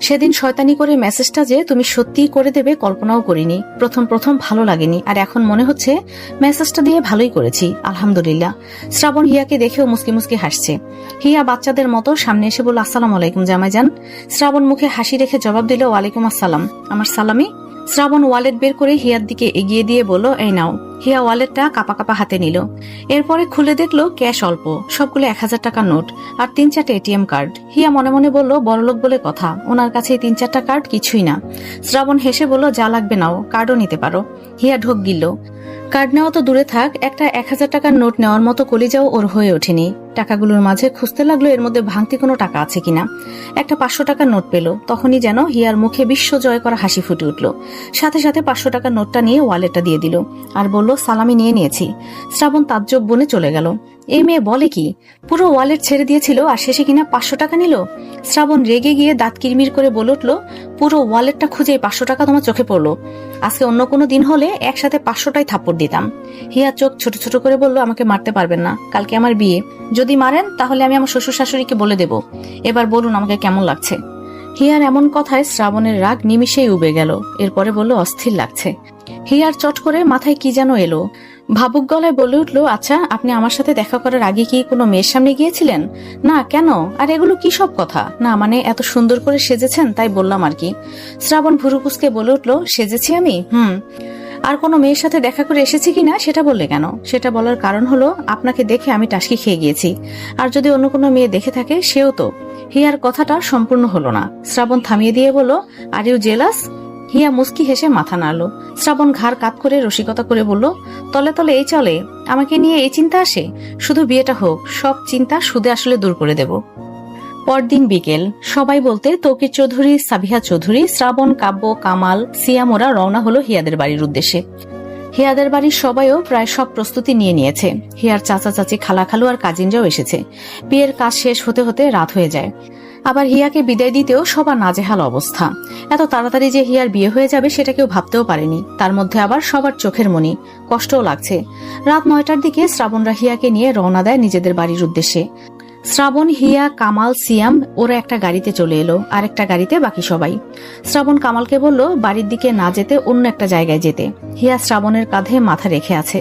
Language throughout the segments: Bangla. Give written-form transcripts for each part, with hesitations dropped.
সেদিন শয়তানি করে মেসেজটা যে তুমি সত্যিই করে দেবে কল্পনাও করিনি। প্রথম প্রথম ভালো লাগেনি, আর এখন মনে হচ্ছে মেসেজটা দিয়ে ভালোই করেছি, আলহামদুলিল্লাহ। শ্রাবণ হিয়াকে দেখেও মুসকি মুসকি হাসছে। হিয়া বাচ্চাদের মতো সামনে এসে বলল, আসসালামু আলাইকুম জামাইজান। শ্রাবণ মুখে হাসি রেখে জবাব দিল, ওয়ালাইকুম আসসালাম। আমার সালামি। শ্রাবণ ওয়ালেট বের করে হিয়ার দিকে এগিয়ে দিয়ে বলল, এই নাও। হিয়া ওয়ালেটটা কাপা কাপা হাতে নিল। এরপরে খুলে দেখলো ক্যাশ অল্প, সবগুলো 1000 টাকার নোট আর 3-4টা এটিএম কার্ড। হিয়া মনে মনে বলল, বড়লোক বলে কথা, ওনার কাছে 3-4টা কার্ড কিছুই না। শ্রাবণ হেসে বলল, যা লাগবে নাও, কার্ডও নিতে পারো। হিয়া ঢোক গিলল। কার্ড নেওয়া তো দূরে থাক, একটা 1000 টাকার নোট নেওয়ার মতো কলিজাও ওর হয়ে ওঠেনি। টাকাগুলোর মাঝে খুঁজতে লাগলো এর মধ্যে ভাঙতি কোনো টাকা আছে কিনা। একটা 500 টাকার নোট পেল, তখনই যেন হিয়ার মুখে বিশ্ব জয় করা হাসি ফুটে উঠল। সাথে সাথে 500 টাকার নোটটা নিয়ে ওয়ালেটটা দিয়ে দিল আর বলল, সালামি নিয়ে নিয়েছি। শ্রাবণ তাজ্জব বনে চলে গেল। এই মেয়ে বলে কি, পুরো ওয়ালেট ছেড়ে দিয়েছিল আর শেষে কিনা 500 টাকা নিল। শ্রাবণ রেগে গিয়ে দাঁত কিরমির করে বলে উঠল, পুরো ওয়ালেটটা খুঁজে 500 টাকা তোমার চোখে পড়লো? আজকে অন্য কোনো দিন হলে একসাথে 500টাই থাপ্পড় দিতাম। হিয়া চোখ ছোট ছোট করে বলল, আমাকে মারতে পারবেন না, কালকে আমার বিয়ে। যদি মারেন তাহলে আমি আমার শ্বশুর শাশুড়িকে বলে দেব। এবার বলুন আমাকে কেমন লাগছে। হিয়ার এমন কথায় শ্রাবণের রাগ নিমিষেই উবে গেল। এরপরে বলল, অস্থির লাগছে। হিয়ার চট করে মাথায় কি যেন এলো। ভাবুক গলায় বলে উঠল, আচ্ছা আপনি আমার সাথে দেখা করার আগে কি কোনো মেয়ের সামনে গিয়েছিলেন? না, কেন? আর এগুলো কি সব কথা? না মানে এত সুন্দর করে সেজেছেন তাই বললাম আর কি। শ্রাবণ ভুরুকুসকে বলে উঠল, সেজেছি আমি? আর কোনো মেয়ের সাথে দেখা করে এসেছি কিনা সেটা বললে কেন? সেটা বলার কারণ হলো আপনাকে দেখে আমি টাসকি খেয়ে গিয়েছি। আর যদি অন্য কোনো মেয়ে দেখে থাকে সেও তো। হিয়ার কথাটা সম্পূর্ণ হলো না। শ্রাবণ থামিয়ে দিয়ে বলল, আর ইউ জেলাস? হিয়া মুস্কি হেসে মাথা নাড়ল। শ্রাবণ ঘাড় কাত করে রসিকতা করে বলল, তলে তলে এই চলে, আমাকে নিয়ে এই চিন্তা আসে? শুধু বিয়েটা হোক, সব চিন্তা সুদে আসলে দূর করে দেব। পরদিন বিকেল, সবাই বলতে তৌকির চৌধুরী, সাবিহা চৌধুরী, শ্রাবণ, কাব্য, কামাল, সিয়াম ওরা রওনা হলো হিয়াদের বাড়ির উদ্দেশ্যে। হিয়াদের বাড়ির সবাইও প্রায় সব প্রস্তুতি নিয়ে নিয়েছে। হিয়ার চাচা চাচি, খালা খালু আর কাজিনরাও এসেছে। বিয়ের কাজ শেষ হতে হতে রাত হয়ে যায়। আবার হিয়াকে বিদায় দিতেও সবার নাজেহাল অবস্থা। এত তাড়াতাড়ি যে হিয়ার বিয়ে হয়ে যাবে সেটা কেউ ভাবতেও পারেনি। তার মধ্যে আবার সবার চোখের মনি, কষ্টও লাগছে। রাত 9টার দিকে শ্রাবণরা হিয়াকে নিয়ে রওনা দেয় নিজেদের বাড়ির উদ্দেশ্যে। শ্রাবণ, হিয়া, কামাল, সিয়াম ওরা একটা গাড়িতে চলে এলো, আর একটা গাড়িতে বাকি সবাই। শ্রাবণ কামালকে বলল বাড়ির দিকে না যেতে, অন্য একটা জায়গায় যেতে। হিয়া শ্রাবণের কাঁধে মাথা রেখে আছে।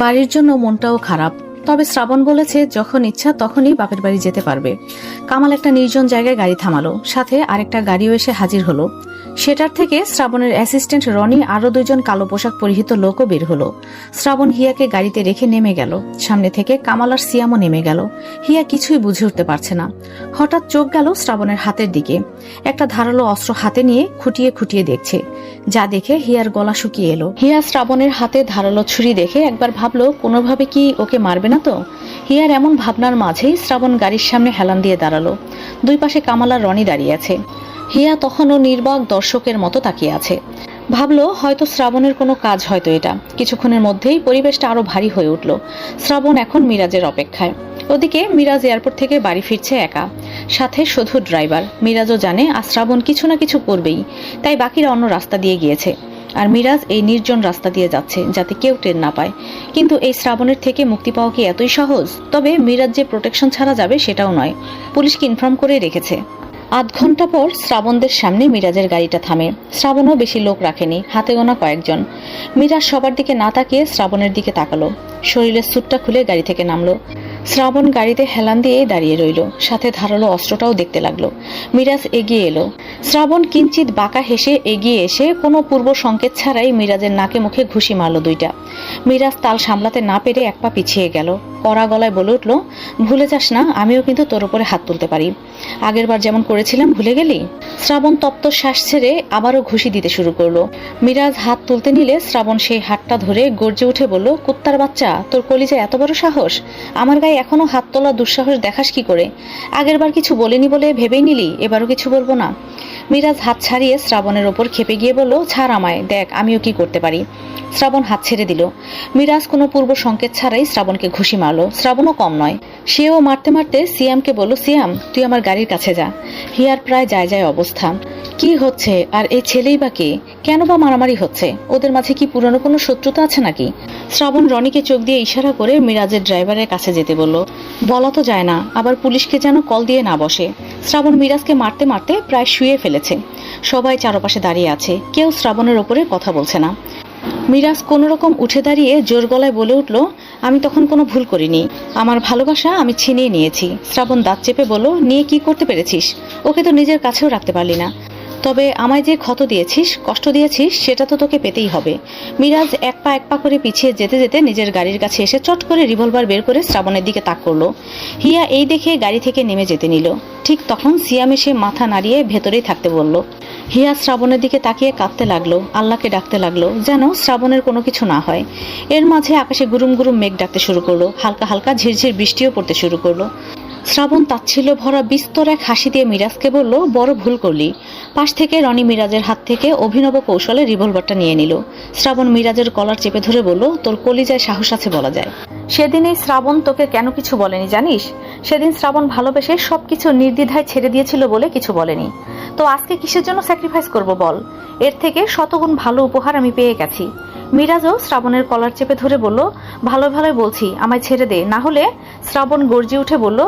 বাড়ির জন্য মনটাও খারাপ, তবে শ্রাবণ বলেছে যখন ইচ্ছা তখনই বাপের বাড়ি যেতে পারবে। কামাল একটা নির্জন জায়গায় গাড়ি থামালো, সাথে আরেকটা গাড়িও এসে হাজির হলো। সেটার থেকে শ্রাবণের অ্যাসিস্ট্যান্ট রনি আরো 2জন কালো পোশাক পরিহিত লোকও বের হলো। শ্রাবণ হিয়াকে গাড়িতে রেখে নেমে গেল। সামনে থেকে কামাল আর সিয়ামও নেমে গেল। হিয়া কিছুই বুঝে উঠতে পারছে না। হঠাৎ চোখ গেল শ্রাবণের হাতের দিকে। একটা ধারালো অস্ত্র হাতে নিয়ে খুঁটিয়ে খুঁটিয়ে দেখছে, যা দেখে হিয়ার গলা শুকিয়ে এলো। হিয়া শ্রাবণের হাতে ধারালো ছুরি দেখে একবার ভাবলো কোনোভাবে কি ওকে মারবে না তো। হিয়ার এমন ভাবনার মাঝেই শ্রাবণ গাড়ির সামনে হেলান দিয়ে দাঁড়ালো। দুই পাশে কামাল আর রনি দাঁড়িয়ে আছে। হিয়া তখনও নির্বাক দর্শকের মতো তাকিয়ে আছে। ভাবলো হয়তো শ্রাবণের কোনো কাজ, হয়তো এটা। কিছুক্ষণের মধ্যেই পরিবেশটা আরো ভারী হয়ে উঠল। শ্রাবণ এখন মিরাজের অপেক্ষায়। ওদিকে মিরাজ এয়ারপোর্ট থেকে বাড়ি ফিরছে একা, সাথে শুধু ড্রাইভার। মিরাজও জানে আজ শ্রাবণ কিছু না কিছু করবেই, তাই বাকিরা অন্য রাস্তা দিয়ে গিয়েছে। আর মিরাজ এই নির্জন রাস্তা দিয়ে যাচ্ছে যাতে কেউ টের না পায়। কিন্তু এই শ্রাবণের থেকে মুক্তি পাওয়া কি এতই সহজ? তবে মিরাজ যে প্রোটেকশন ছাড়া যাবে সেটাও নয়, পুলিশকে ইনফর্ম করে রেখেছে। আধ ঘন্টা পর শ্রাবণদের সামনে মিরাজের গাড়িটা থামে। শ্রাবণও বেশি লোক রাখেনি, হাতে গোনা কয়েকজন। মিরাজ সবার দিকে না তাকিয়ে শ্রাবণের দিকে তাকালো। শরীরের স্যুটটা খুলে গাড়ি থেকে নামলো। শ্রাবণ গাড়িতে হেলান দিয়ে দাঁড়িয়ে রইল, সাথে ধারালো অস্ত্রটাও দেখতে লাগলো। মিরাজ এগিয়ে এলো। শ্রাবণ কিঞ্চিত বাঁকা হেসে এগিয়ে এসে কোনো পূর্ব সংকেত ছাড়াই মিরাজের নাকে মুখে ঘুষি মারল 2টা। মিরাজ তাল সামলাতে না পেরে এক পা পিছিয়ে গেল। কড়া গলায় বলে উঠল, ভুলে যাস না আমিও কিন্তু তোর উপরে হাত তুলতে পারি। আগেরবার যেমন করেছিলাম ভুলে গেলি? শ্রাবণ তপ্ত শ্বাস ছেড়ে আবারও ঘুষি দিতে শুরু করলো। মিরাজ হাত তুলতে নিলে শ্রাবণ সেই হাতটা ধরে গর্জে উঠে বলল, কুত্তার বাচ্চা, তোর কলিজায় এত বড় সাহস? আমার গায়ে এখনো হাত তোলা দুঃসাহস দেখাস কি করে? আগেরবার কিছু বলিনি বলে ভেবেই নিলি এবারও কিছু বলবো না? মিরাজ হাত ছাড়িয়ে শ্রাবণের ওপর খেপে গিয়ে বলল, ছাড় আমায়, দেখ আমিও কি করতে পারি। শ্রাবণ হাত ছেড়ে দিল। মিরাজ কোনো পূর্ব সংকেত ছাড়াই শ্রাবণকে ঘুষি মারল। শ্রাবণও কম নয়, সেও মারতে মারতে সিয়ামকে বলল, সিয়াম তুই আমার গাড়ির কাছে যা। হিয়ার প্রায় যায় যায় অবস্থা। কি হচ্ছে? আর এই ছেলেই বা কে? কেন বা মারামারি হচ্ছে? ওদের মাঝে কি পুরনো কোনো শত্রুতা আছে নাকি? শ্রাবণ রনিকে চোখ দিয়ে ইশারা করে মিরাজের ড্রাইভারের কাছে যেতে বলল। বলা তো যায় না, আবার পুলিশকে যেন কল দিয়ে না বসে। শ্রাবণ মিরাজকে মারতে মারতে প্রায় শুয়ে ফেলেছে। সবাই চারপাশে দাঁড়িয়ে আছে, কেউ শ্রাবণের ওপরে কথা বলছে না। মিরাজ কোনো রকম উঠে দাঁড়িয়ে জোর গলায় বলে উঠল, আমি তখন কোনো ভুল করিনি, আমার ভালোবাসা আমি ছিনিয়ে নিয়েছি। শ্রাবণ দাঁত চেপে বলল, নিয়ে কি করতে পেরেছিস? ওকে তো নিজের কাছেও রাখতে পারলি না। তবে আমায় যে ক্ষত দিয়েছিস, কষ্ট দিয়েছিস, সেটা তো তোকে পেতেই হবে। মিরাজ এক পা করে পিছিয়ে যেতে যেতে নিজের গাড়ির কাছে এসে চট করে রিভলভার বের করে শ্রাবণের দিকে তাক করলো। হিয়া এই দেখে গাড়ি থেকে নেমে যেতে নিল। ঠিক তখন সিয়াম এসে মাথা নাড়িয়ে ভেতরেই থাকতে বলল। হিয়া শ্রাবণের দিকে তাকিয়ে কাঁদতে লাগলো, আল্লাহকে ডাকতে লাগলো যেন শ্রাবণের কোনো কিছু না হয়। এর মাঝে আকাশে গুরুম গুরুম মেঘ ডাকতে শুরু করলো, হালকা হালকা ঝিরঝির বৃষ্টিও পড়তে শুরু করলো। শ্রাবণ তাচ্ছিল্য ভরা বিস্তর এক হাসি দিয়ে মিরাজকে বলল, বড় ভুল করলি। পাশ থেকে রনি মিরাজের হাত থেকে অভিনব কৌশলে রিভলভারটা নিয়ে নিল। শ্রাবণ মিরাজের কলার চেপে ধরে বলল, তোর কলিজায় সাহস আছে বলা যায়। সেদিনই শ্রাবণ তোকে কেন কিছু বলেনি জানিস? সেদিন শ্রাবণ ভালোবেসে সবকিছু নির্দ্বিধায় ছেড়ে দিয়েছিল বলে কিছু বলেনি। তো আজকে কিসের জন্য স্যাক্রিফাইস করব বল? এর থেকে শতগুণ ভালো উপহার আমি পেয়ে গেছি। মিরাজও শ্রাবণের কলার চেপে ধরে বলল, ভালো ভালোই বলছি, আমায় ছেড়ে দে, না হলে। শ্রাবণ গর্জে উঠে বলল,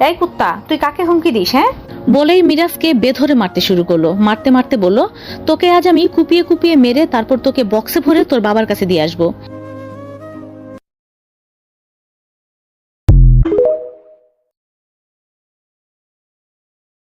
এই কুত্তা, তুই কাকে হুমকি দিস? হ্যাঁ? বলেই মিরাজকে বেধরে মারতে শুরু করলো। মারতে মারতে বলল, তোকে আজ আমি কুপিয়ে কুপিয়ে মেরে তারপর তোকে বক্সে ভরে তোর বাবার কাছে দিয়ে আসবো।